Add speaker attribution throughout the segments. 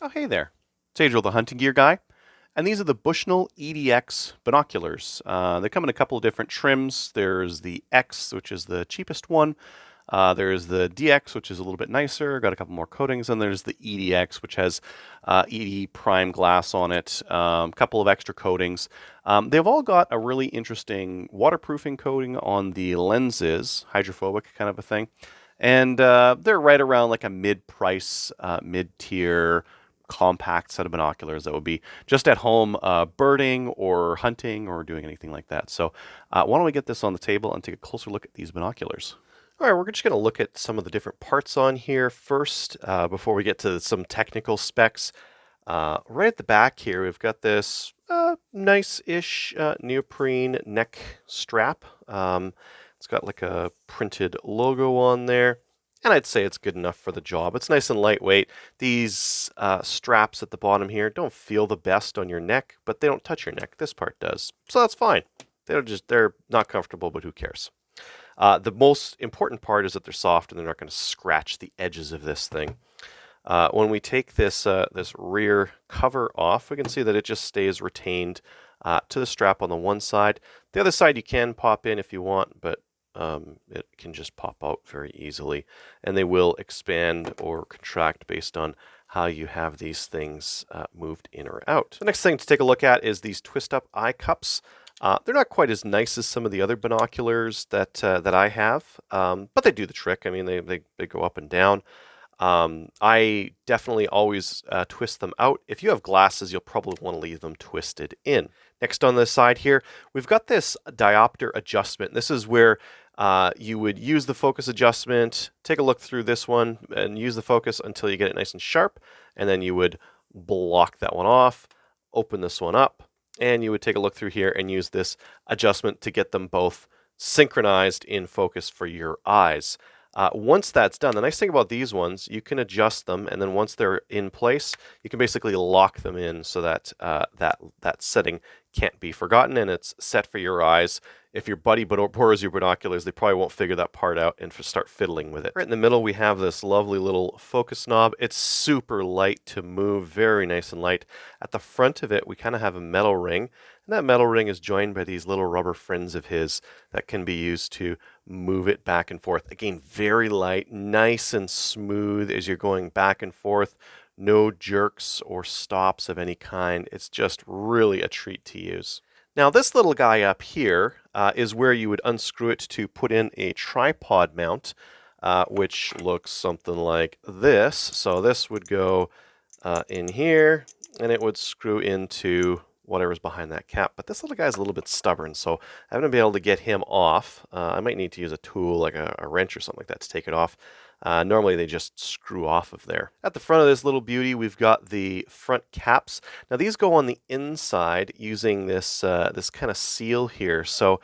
Speaker 1: Oh, hey there. It's Adriel, the hunting gear guy. And these are the Bushnell EDX binoculars. They come in a couple of different trims. There's the X, which is the cheapest one. There's the DX, which is a little bit nicer, got a couple more coatings. And there's the EDX, which has ED prime glass on it, a couple of extra coatings. They've all got a really interesting waterproofing coating on the lenses, hydrophobic kind of a thing. And they're right around like a mid-price, mid-tier compact set of binoculars that would be just at home birding or hunting or doing anything like that. So why don't we get this on the table and take a closer look at these binoculars. All right, we're just going to look at some of the different parts on here first before we get to some technical specs. Right at the back here, we've got this nice-ish neoprene neck strap. It's got like a printed logo on there. And I'd say it's good enough for the job. It's nice and lightweight. These straps at the bottom here don't feel the best on your neck, but they don't touch your neck. This part does. So that's fine. They're not comfortable, but who cares? The most important part is that they're soft and they're not going to scratch the edges of this thing. When we take this rear cover off, we can see that it just stays retained to the strap on the one side. The other side you can pop in if you want, but it can just pop out very easily, and they will expand or contract based on how you have these things moved in or out. The next thing to take a look at is these twist-up eye cups. They're not quite as nice as some of the other binoculars that I have, but they do the trick. I mean, they go up and down. I definitely always twist them out. If you have glasses, you'll probably want to leave them twisted in. Next on this side here, we've got this diopter adjustment. This is where you would use the focus adjustment, take a look through this one, and use the focus until you get it nice and sharp, and then you would block that one off, open this one up, and you would take a look through here and use this adjustment to get them both synchronized in focus for your eyes. Once that's done, the nice thing about these ones, you can adjust them, and then once they're in place, you can basically lock them in so that that setting can't be forgotten, and it's set for your eyes. If your buddy borrows your binoculars, they probably won't figure that part out and start fiddling with it. Right in the middle, we have this lovely little focus knob. It's super light to move, very nice and light. At the front of it, we kind of have a metal ring, and that metal ring is joined by these little rubber friends of his that can be used to move it back and forth. Again, very light, nice and smooth as you're going back and forth. No jerks or stops of any kind. It's just really a treat to use. Now this little guy up here is where you would unscrew it to put in a tripod mount, which looks something like this. So this would go in here, and it would screw into whatever's behind that cap. But this little guy's a little bit stubborn, so I haven't been able to get him off. I might need to use a tool like a wrench or something like that to take it off. Normally they just screw off of there. At the front of this little beauty, we've got the front caps. Now these go on the inside using this this kind of seal here. So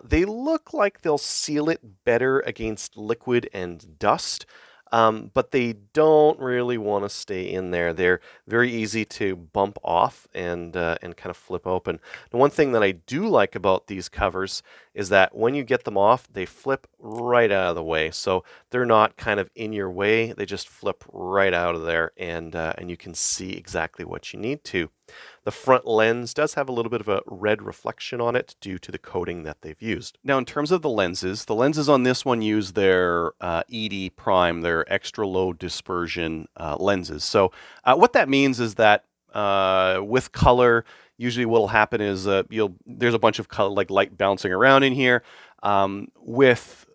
Speaker 1: they look like they'll seal it better against liquid and dust. But they don't really want to stay in there. They're very easy to bump off and kind of flip open. The one thing that I do like about these covers is that when you get them off, they flip right out of the way. So they're not kind of in your way. They just flip right out of there, and you can see exactly what you need to. The front lens does have a little bit of a red reflection on it due to the coating that they've used. Now, in terms of the lenses on this one use their ED prime, their extra low dispersion lenses. So what that means is that with color, usually what will happen is there's a bunch of color, like light bouncing around in here. With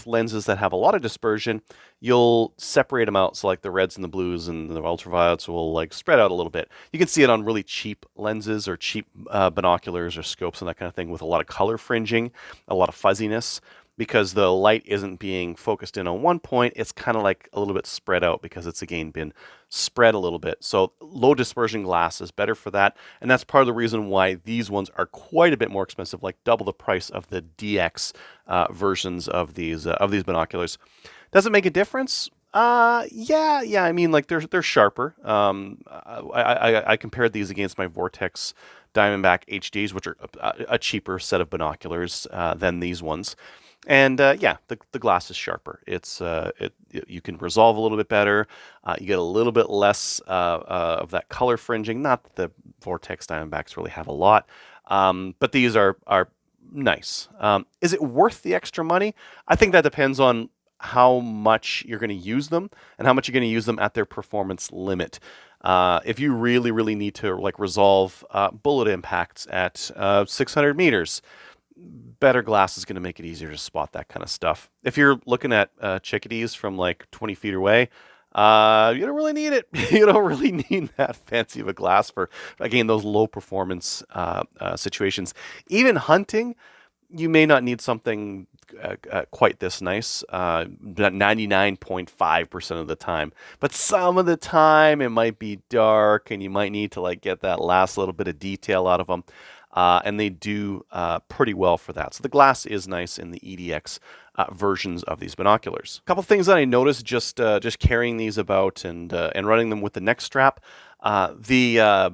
Speaker 1: lenses that have a lot of dispersion, you'll separate them out. So like the reds and the blues and the ultraviolets will like spread out a little bit. You can see it on really cheap lenses or cheap binoculars or scopes and that kind of thing with a lot of color fringing, a lot of fuzziness. Because the light isn't being focused in on one point, it's kind of like a little bit spread out because it's again been spread a little bit. So low dispersion glass is better for that. And that's part of the reason why these ones are quite a bit more expensive, like double the price of the DX versions of these binoculars. Does it make a difference? Yeah. I mean, like they're sharper. I compared these against my Vortex Diamondback HDs, which are a cheaper set of binoculars than these ones. And yeah, the glass is sharper. You can resolve a little bit better. You get a little bit less of that color fringing. Not that the Vortex Diamondbacks really have a lot, but these are nice. Is it worth the extra money? I think that depends on how much you're going to use them and how much you're going to use them at their performance limit. If you really need to like resolve bullet impacts at 600 meters, better glass is going to make it easier to spot that kind of stuff. If you're looking at chickadees from like 20 feet away, you don't really need it. You don't really need that fancy of a glass for, again, those low performance situations. Even hunting, you may not need something quite this nice, 99.5% of the time. But some of the time it might be dark and you might need to like get that last little bit of detail out of them. And they do pretty well for that. So the glass is nice in the EDX versions of these binoculars. A couple things that I noticed just carrying these about and running them with the neck strap. I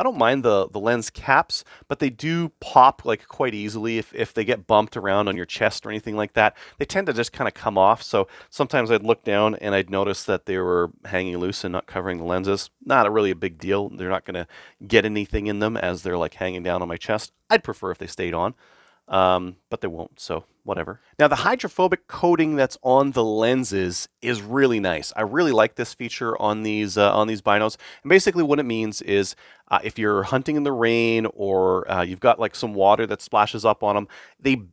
Speaker 1: don't mind the lens caps, but they do pop like quite easily if they get bumped around on your chest or anything like that. They tend to just kind of come off. So sometimes I'd look down and I'd notice that they were hanging loose and not covering the lenses. Not really a big deal. They're not going to get anything in them as they're like hanging down on my chest. I'd prefer if they stayed on. But they won't, so whatever. Now, the hydrophobic coating that's on the lenses is really nice. I really like this feature on these binos. And basically what it means is if you're hunting in the rain or you've got like some water that splashes up on them,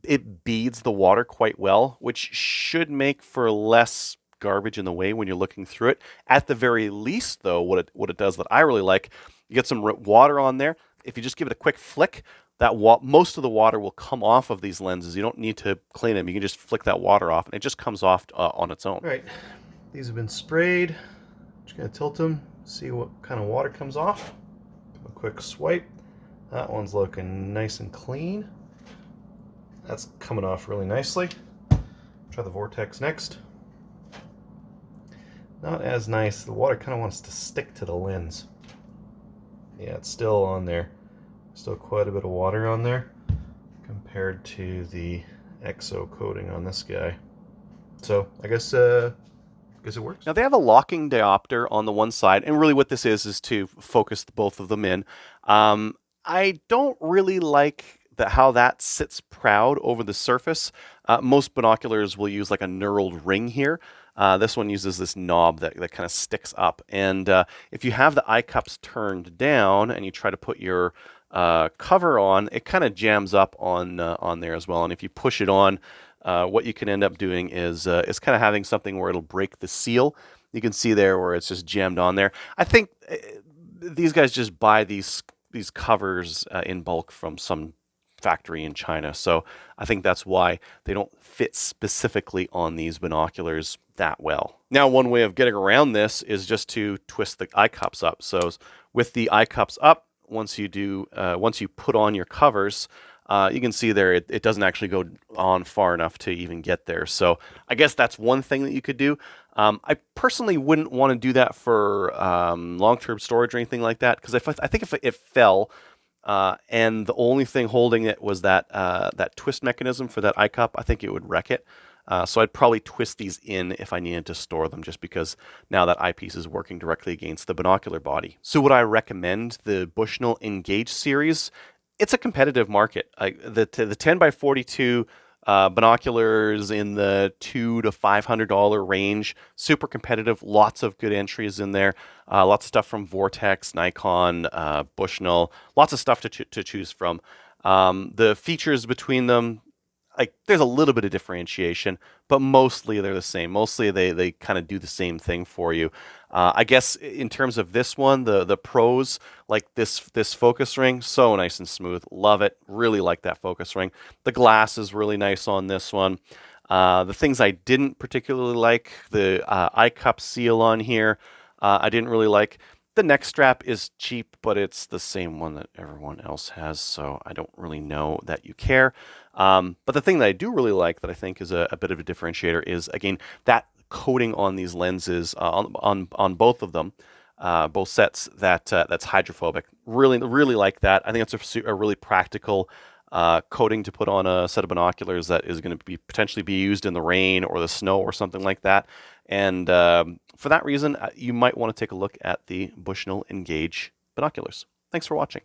Speaker 1: it beads the water quite well, which should make for less garbage in the way when you're looking through it. At the very least, though, what it does that I really like, you get some water on there. If you just give it a quick flick, most of the water will come off of these lenses. You don't need to clean them. You can just flick that water off, and it just comes off on its own. All right, these have been sprayed. Just gonna tilt them, see what kind of water comes off. A quick swipe. That one's looking nice and clean. That's coming off really nicely. Try the Vortex next. Not as nice. The water kind of wants to stick to the lens. Yeah, it's still on there. Still quite a bit of water on there compared to the exo coating on this guy. So I guess it works. Now they have a locking diopter on the one side, and really what this is to focus both of them in. I don't really like how that sits proud over the surface. Most binoculars will use like a knurled ring here. This one uses this knob that kind of sticks up. And if you have the eye cups turned down and you try to put your cover on, it kind of jams up on there as well. And if you push it on, what you can end up doing is kind of having something where it'll break the seal. You can see there where it's just jammed on there. I think these guys just buy these covers in bulk from some factory in China. So I think that's why they don't fit specifically on these binoculars that well. Now, one way of getting around this is just to twist the eye cups up. So with the eye cups up, once you put on your covers, you can see there it doesn't actually go on far enough to even get there. So I guess that's one thing that you could do. I personally wouldn't want to do that for long-term storage or anything like that, because I think if it fell and the only thing holding it was that twist mechanism for that eye cup, I think it would wreck it. So I'd probably twist these in if I needed to store them, just because now that eyepiece is working directly against the binocular body. So would I recommend the Bushnell Engage series? It's a competitive market. The 10x42 binoculars in the $200 to $500 range, super competitive. Lots of good entries in there. Lots of stuff from Vortex, Nikon, Bushnell. Lots of stuff to choose from. The features between them, like, there's a little bit of differentiation, but mostly they're the same. Mostly they kind of do the same thing for you. I guess in terms of this one, the pros, like this focus ring, so nice and smooth. Love it. Really like that focus ring. The glass is really nice on this one. The things I didn't particularly like, the eye cup seal on here, I didn't really like. The neck strap is cheap, but it's the same one that everyone else has, so I don't really know that you care. But the thing that I do really like, that I think is a bit of a differentiator, is, again, that coating on these lenses, on both of them, both sets, that's hydrophobic. Really like that. I think it's a really practical coating to put on a set of binoculars that is going to be potentially be used in the rain or the snow or something like that. And for that reason, you might want to take a look at the Bushnell Engage binoculars. Thanks for watching.